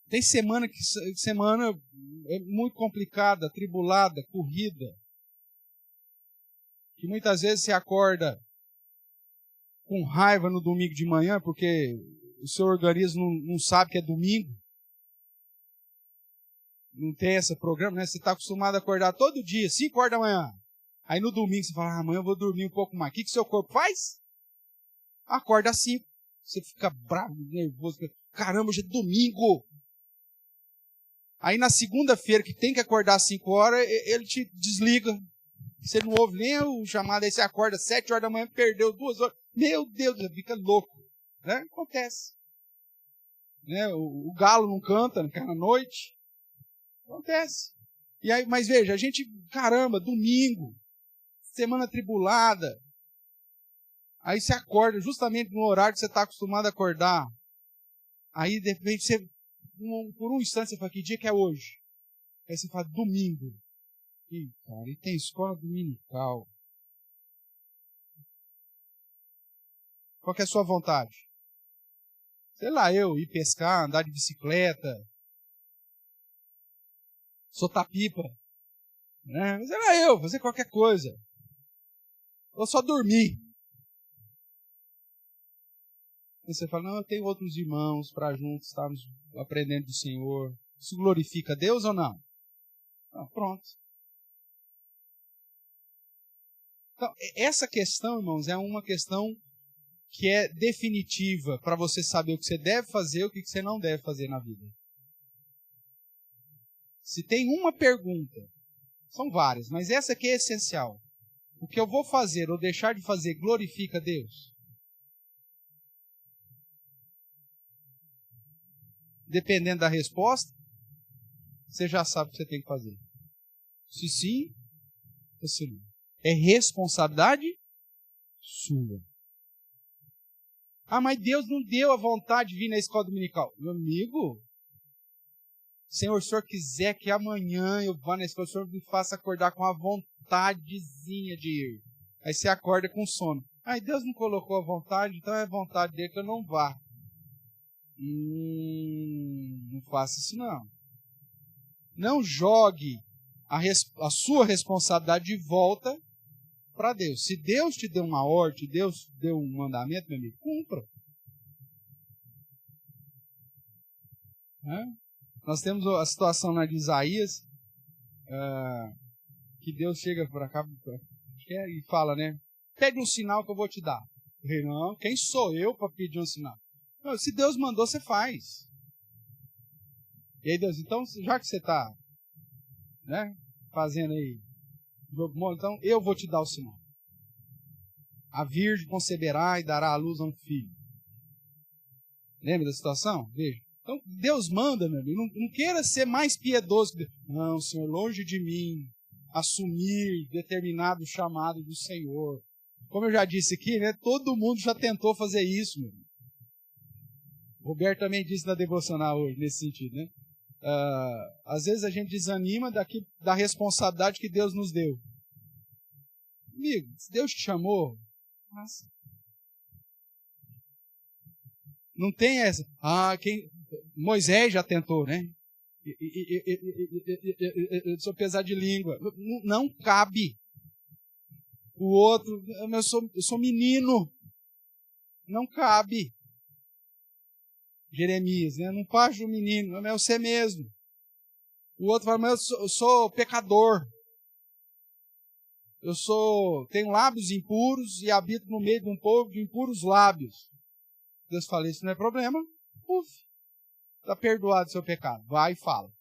Tem semana é muito complicada, atribulada, corrida, que muitas vezes você acorda com raiva no domingo de manhã, porque o seu organismo não sabe que é domingo. Não tem esse programa, né? Você está acostumado a acordar todo dia, 5 horas da manhã. Aí no domingo você fala, amanhã eu vou dormir um pouco mais. O que seu corpo faz? Acorda às 5. Você fica bravo, nervoso. Caramba, hoje é domingo. Aí na segunda-feira, que tem que acordar às 5 horas, ele te desliga. Você não ouve nem o chamado, aí você acorda às 7 horas da manhã, perdeu 2 horas. Meu Deus, você fica louco. Né? Acontece. Né? O galo não canta naquela noite. Acontece. E aí, mas veja, a gente, caramba, domingo, semana tribulada. Aí você acorda justamente no horário que você está acostumado a acordar. Aí, de repente, você, por um instante, você fala, que dia que é hoje? Aí você fala, domingo. Ih, cara, e tem escola dominical. Qual que é a sua vontade? Sei lá, eu ir pescar, andar de bicicleta, soltar pipa, né? Sei lá, eu fazer qualquer coisa. Ou só dormir. E você fala, não, eu tenho outros irmãos para juntos estarmos aprendendo do Senhor. Isso glorifica a Deus ou não? Ah, pronto. Então, essa questão, irmãos, é uma questão que é definitiva para você saber o que você deve fazer e o que você não deve fazer na vida. Se tem uma pergunta, são várias, mas essa aqui é essencial. O que eu vou fazer ou deixar de fazer glorifica a Deus? Dependendo da resposta, você já sabe o que você tem que fazer. Se sim, ou se não. É responsabilidade sua. Ah, mas Deus não deu a vontade de vir na escola dominical. Meu amigo, Senhor, se o Senhor quiser que amanhã eu vá na escola, o Senhor me faça acordar com a vontadezinha de ir. Aí você acorda com sono. Ah, Deus não colocou a vontade, então é vontade dele que eu não vá. Não faça isso não. Não jogue a sua responsabilidade de volta para Deus. Se Deus te deu uma ordem, Deus te deu um mandamento, meu amigo, cumpra. Nós temos a situação lá de Isaías, que Deus chega para cá e fala, né? Pede um sinal que eu vou te dar. Eu falei, não, quem sou eu para pedir um sinal? Não, se Deus mandou, você faz. E aí Deus, então, já que você está, né, fazendo aí jogo mole, então eu vou te dar o sinal. A virgem conceberá e dará à luz a um filho. Lembra da situação? Veja. Então, Deus manda, meu amigo. Não queira ser mais piedoso que Deus. Não, Senhor, longe de mim assumir determinado chamado do Senhor. Como eu já disse aqui, né? Todo mundo já tentou fazer isso, meu amigo. O Roberto também disse na devocional hoje, nesse sentido, né? Às vezes a gente desanima da responsabilidade que Deus nos deu. Amigo, se Deus te chamou, faça. Não tem essa. Moisés já tentou, né? Eu sou pesado de língua. Não cabe. O outro, eu sou menino. Não cabe. Jeremias, né? Não faz o menino, é você mesmo. O outro fala, mas eu sou pecador. Tenho lábios impuros e habito no meio de um povo de impuros lábios. Deus fala, isso não é problema. Está perdoado o seu pecado. Vai e fala.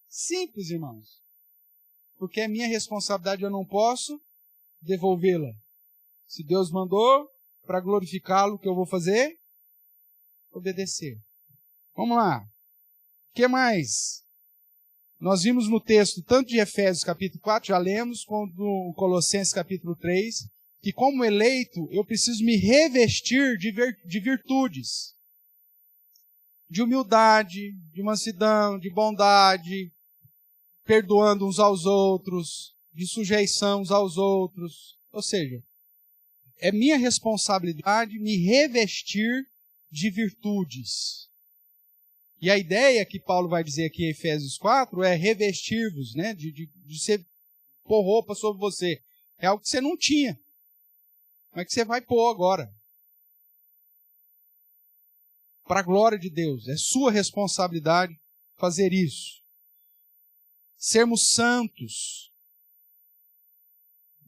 Simples, irmãos. Porque é minha responsabilidade, eu não posso devolvê-la. Se Deus mandou, para glorificá-lo, o que eu vou fazer? Obedecer. Vamos lá. O que mais? Nós vimos no texto, tanto de Efésios capítulo 4, já lemos, quanto no Colossenses capítulo 3, que como eleito, eu preciso me revestir de virtudes. De humildade, de mansidão, de bondade, perdoando uns aos outros, de sujeição uns aos outros. Ou seja, é minha responsabilidade me revestir de virtudes. E a ideia que Paulo vai dizer aqui em Efésios 4 é revestir-vos, né? De ser pôr roupa sobre você. É algo que você não tinha. Como é que você vai pôr agora? Para a glória de Deus. É sua responsabilidade fazer isso. Sermos santos.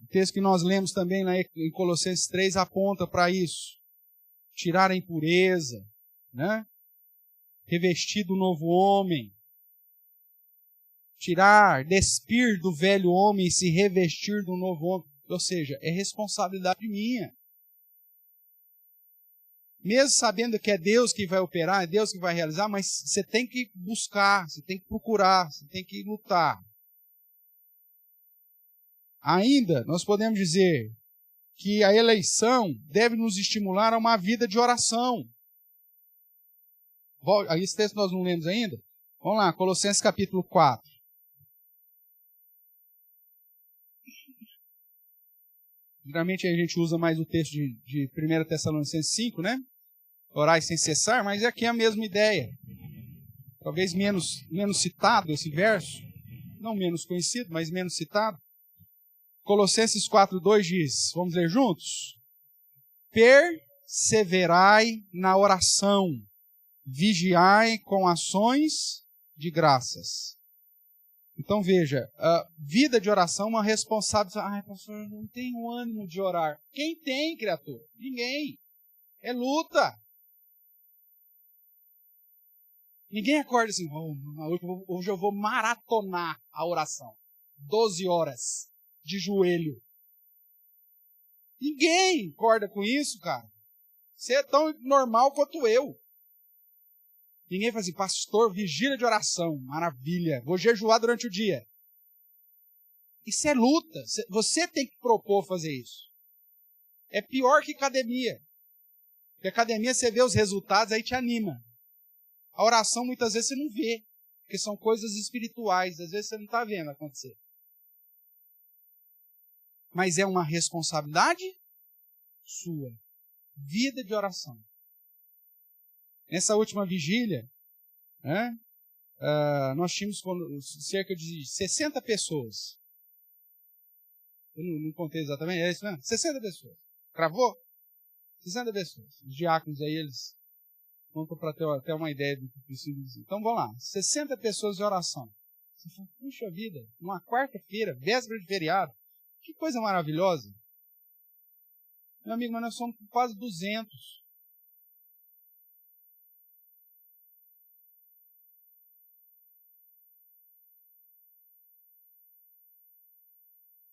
O texto que nós lemos também lá em Colossenses 3 aponta para isso. Tirar a impureza, né? Revestir do novo homem. Tirar, despir do velho homem e se revestir do novo homem. Ou seja, é responsabilidade minha. Mesmo sabendo que é Deus que vai operar, é Deus que vai realizar, mas você tem que buscar, você tem que procurar, você tem que lutar. Ainda, nós podemos dizer que a eleição deve nos estimular a uma vida de oração. Esse texto nós não lemos ainda? Vamos lá, Colossenses capítulo 4. Geralmente a gente usa mais o texto de 1 Tessalonicenses 5, né? Orai sem cessar, mas aqui é a mesma ideia. Talvez menos citado esse verso. Não menos conhecido, mas menos citado. Colossenses 4:2 diz, vamos ler juntos? Perseverai na oração, vigiai com ações de graças. Então veja, a vida de oração é uma responsabilidade. Ai, pastor, eu não tenho ânimo de orar. Quem tem, criatura? Ninguém. É luta. Ninguém acorda assim, hoje eu vou maratonar a oração. 12 horas de joelho. Ninguém acorda com isso, cara. Você é tão normal quanto eu. Ninguém fala assim, pastor, vigília de oração, maravilha, vou jejuar durante o dia. Isso é luta, você tem que propor fazer isso. É pior que academia. Porque academia você vê os resultados, aí te anima. A oração muitas vezes você não vê, porque são coisas espirituais, às vezes você não está vendo acontecer. Mas é uma responsabilidade sua. Vida de oração. Nessa última vigília, né, nós tínhamos cerca de 60 pessoas. Eu não contei exatamente, é isso mesmo? 60 pessoas. Cravou? 60 pessoas. Os diáconos aí, eles contam para ter até uma ideia do que preciso dizer. Então vamos lá, 60 pessoas de oração. Você fala, puxa vida, numa quarta-feira, véspera de feriado, que coisa maravilhosa. Meu amigo, mas nós somos quase 200.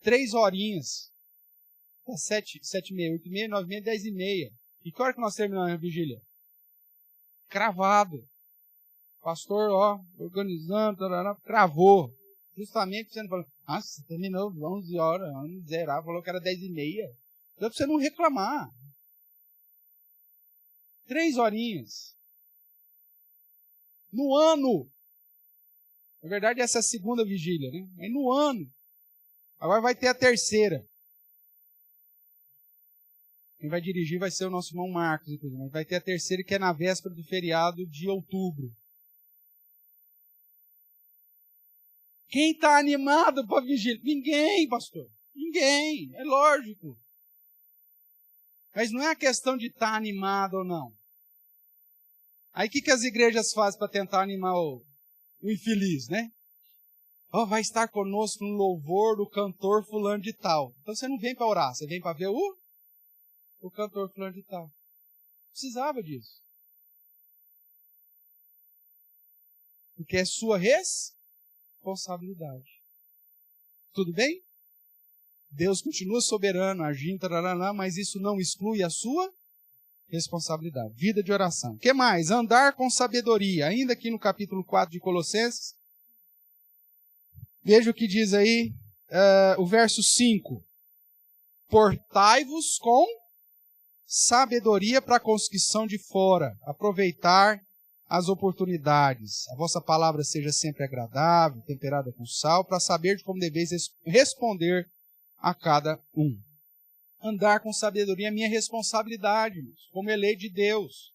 Três horinhas. 7, 7h30, 8h30, 9h30, 10h30. E que hora que nós terminamos a vigília? Cravado. Pastor, organizando, cravou. Justamente você não falou, você terminou 11 horas, vamos zerar, falou que era 10h30. Dá para você não reclamar. 3 horinhas. No ano. Na verdade, essa é a segunda vigília, né? Aí no ano. Agora vai ter a terceira. Quem vai dirigir vai ser o nosso irmão Marcos, inclusive. Mas vai ter a terceira, que é na véspera do feriado de outubro. Quem está animado para a vigília? Ninguém, pastor. Ninguém. É lógico. Mas não é a questão de estar animado ou não. Aí o que as igrejas fazem para tentar animar o infeliz, né? Vai estar conosco no louvor do cantor fulano de tal. Então você não vem para orar, você vem para ver o cantor fulano de tal. Precisava disso. Porque é sua responsabilidade. Tudo bem? Deus continua soberano, agindo, mas isso não exclui a sua responsabilidade. Vida de oração. O que mais? Andar com sabedoria. Ainda aqui no capítulo 4 de Colossenses. Veja o que diz aí o verso 5. Portai-vos com sabedoria para a consecução de fora. Aproveitar as oportunidades. A vossa palavra seja sempre agradável, temperada com sal, para saber de como deveis responder a cada um. Andar com sabedoria é minha responsabilidade, irmãos, como eleito de Deus.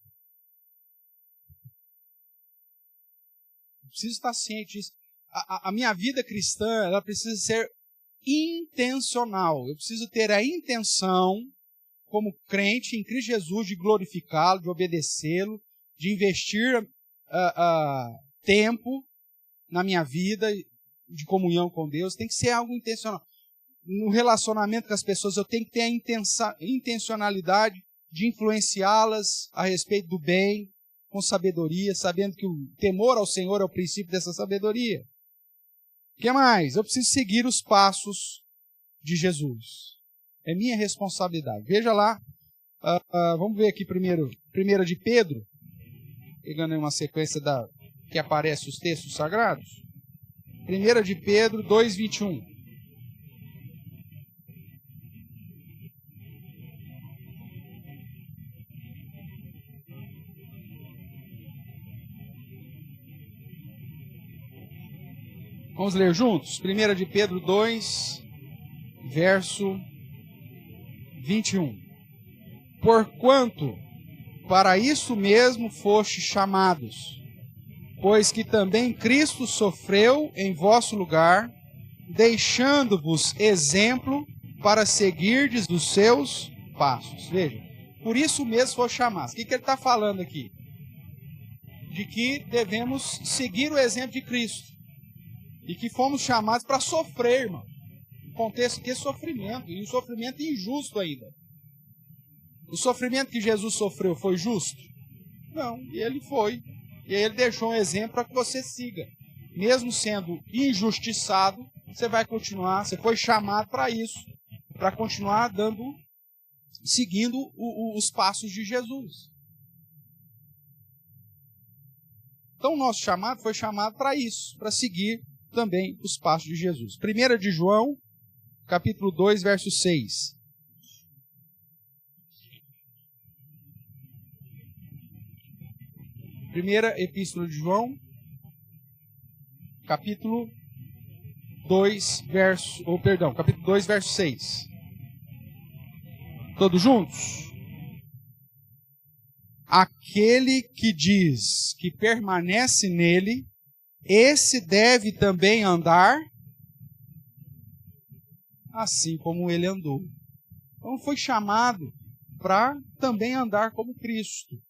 Eu preciso estar ciente disso. A minha vida cristã, ela precisa ser intencional. Eu preciso ter a intenção, como crente em Cristo Jesus, de glorificá-lo, de obedecê-lo, de investir tempo na minha vida de comunhão com Deus. Tem que ser algo intencional. No relacionamento com as pessoas, eu tenho que ter a intencionalidade de influenciá-las a respeito do bem, com sabedoria, sabendo que o temor ao Senhor é o princípio dessa sabedoria. O que mais? Eu preciso seguir os passos de Jesus. É minha responsabilidade. Veja lá, vamos ver aqui primeiro, 1 de Pedro, pegando aí uma sequência que aparece os textos sagrados. 1 de Pedro 2:21. Vamos ler juntos? 1 de Pedro 2, verso 21. Porquanto para isso mesmo fostes chamados, pois que também Cristo sofreu em vosso lugar, deixando-vos exemplo para seguirdes os seus passos. Veja, por isso mesmo foste chamados. O que ele está falando aqui? De que devemos seguir o exemplo de Cristo. E que fomos chamados para sofrer, irmão. No contexto que é sofrimento, e um sofrimento injusto ainda. O sofrimento que Jesus sofreu foi justo? Não, e ele foi. E aí ele deixou um exemplo para que você siga. Mesmo sendo injustiçado, você vai continuar, você foi chamado para isso, para continuar seguindo os passos de Jesus. Então o nosso chamado foi chamado para isso, para seguir também os passos de Jesus. 1 de João, capítulo 2, verso 6. Primeira Epístola de João, capítulo 2, verso 6. Todos juntos? Aquele que diz que permanece nele, esse deve também andar assim como ele andou. Então foi chamado para também andar como Cristo.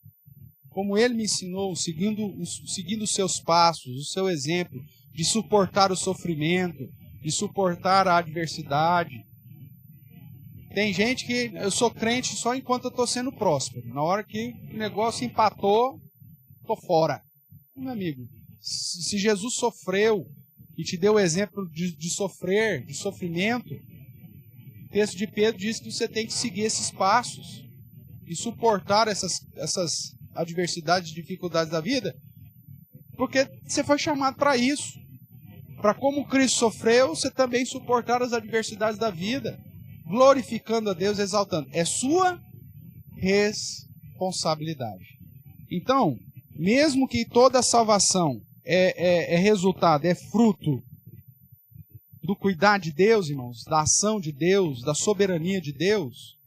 Como ele me ensinou, seguindo os seus passos, o seu exemplo, de suportar o sofrimento, de suportar a adversidade. Tem gente que eu sou crente só enquanto eu estou sendo próspero. Na hora que o negócio empatou, estou fora. Meu amigo, se Jesus sofreu e te deu o exemplo de sofrer, de sofrimento, o texto de Pedro diz que você tem que seguir esses passos e suportar essas adversidades e dificuldades da vida, porque você foi chamado para isso. Para como Cristo sofreu, você também suportar as adversidades da vida, glorificando a Deus, exaltando. É sua responsabilidade. Então, mesmo que toda a salvação é resultado, é fruto do cuidar de Deus, irmãos, da ação de Deus, da soberania de Deus,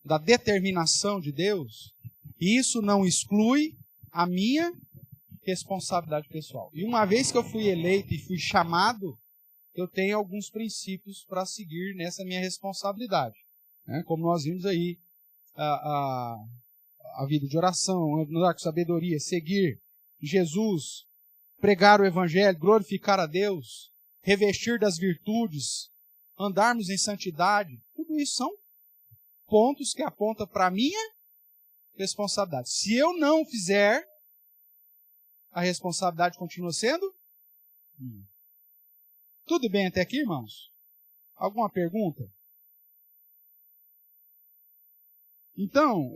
da determinação de Deus, isso não exclui a minha responsabilidade pessoal. E uma vez que eu fui eleito e fui chamado, eu tenho alguns princípios para seguir nessa minha responsabilidade. Né? Como nós vimos aí, a vida de oração, andar com sabedoria, seguir Jesus, pregar o Evangelho, glorificar a Deus, revestir das virtudes, andarmos em santidade. Tudo isso são pontos que apontam para a minha responsabilidade. Se eu não fizer, a responsabilidade continua sendo minha. Tudo bem até aqui, irmãos? Alguma pergunta? Então,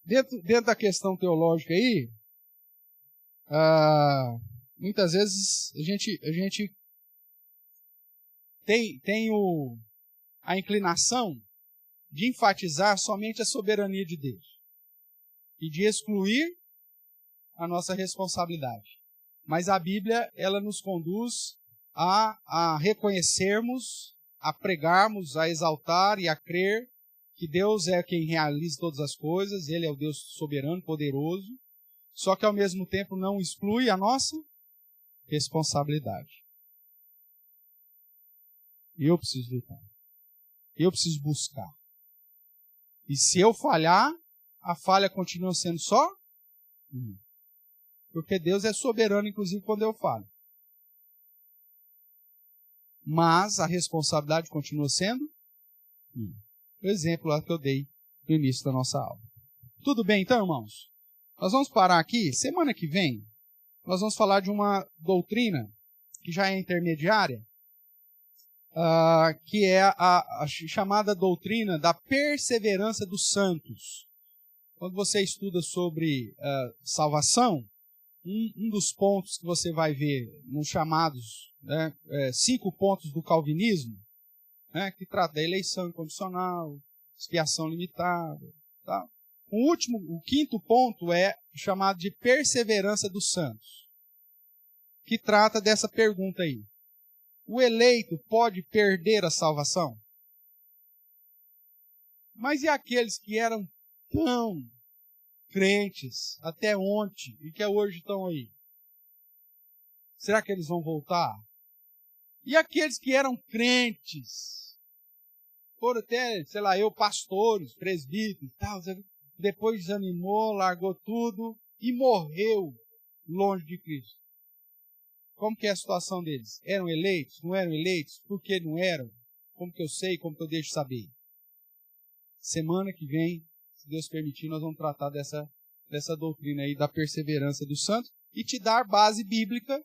dentro da questão teológica aí, muitas vezes a gente tem a inclinação de enfatizar somente a soberania de Deus e de excluir a nossa responsabilidade. Mas a Bíblia, ela nos conduz a reconhecermos, a pregarmos, a exaltar e a crer que Deus é quem realiza todas as coisas, Ele é o Deus soberano, poderoso, só que ao mesmo tempo não exclui a nossa responsabilidade. Eu preciso lutar. Eu preciso buscar. E se eu falhar, a falha continua sendo só minha. Porque Deus é soberano, inclusive, quando eu falho. Mas a responsabilidade continua sendo minha. O exemplo lá que eu dei no início da nossa aula. Tudo bem, então, irmãos? Nós vamos parar aqui. Semana que vem, nós vamos falar de uma doutrina que já é intermediária, que é a chamada doutrina da perseverança dos santos. Quando você estuda sobre salvação, um dos pontos que você vai ver nos chamados 5 pontos do calvinismo, que trata da eleição incondicional, expiação limitada, tá? O 5º ponto é chamado de perseverança dos santos, que trata dessa pergunta aí. O eleito pode perder a salvação? Mas e aqueles que eram tão crentes até ontem e que hoje estão aí? Será que eles vão voltar? E aqueles que eram crentes, foram até, pastores, presbíteros e tal, depois desanimou, largou tudo e morreu longe de Cristo. Como que é a situação deles? Eram eleitos? Não eram eleitos? Por que não eram? Como que eu sei? Como que eu deixo saber? Semana que vem, se Deus permitir, nós vamos tratar dessa doutrina aí da perseverança dos santos e te dar base bíblica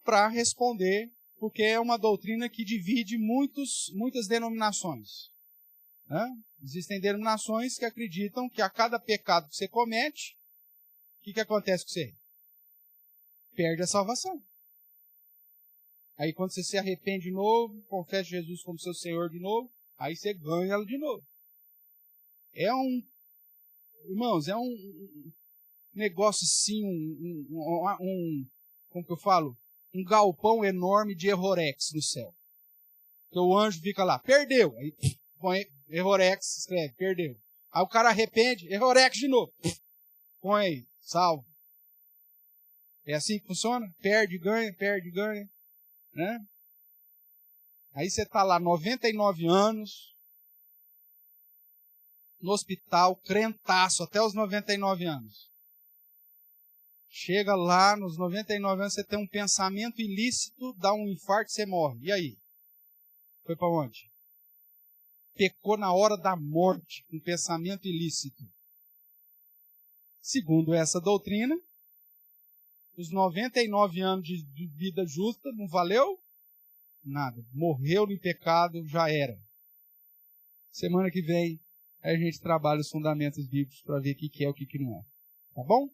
para responder, porque é uma doutrina que divide muitas denominações. Existem denominações que acreditam que a cada pecado que você comete, o que acontece com você? Perde a salvação. Aí quando você se arrepende de novo, confessa Jesus como seu Senhor de novo, aí você ganha ela de novo. Irmãos, é um negócio assim, como que eu falo? Um galpão enorme de errorex no céu. Que o anjo fica lá, perdeu. Aí põe errorex, escreve, perdeu. Aí o cara arrepende, errorex de novo. Põe aí, salvo. É assim que funciona? Perde, ganha, né? Aí você está lá 99 anos, no hospital, crentaço, até os 99 anos. Chega lá, nos 99 anos, você tem um pensamento ilícito, dá um infarto e você morre. E aí? Foi para onde? Pecou na hora da morte, com pensamento ilícito. Segundo essa doutrina, os 99 anos de vida justa não valeu nada. Morreu no pecado, já era. Semana que vem, a gente trabalha os fundamentos bíblicos para ver o que é e o que não é. Tá bom?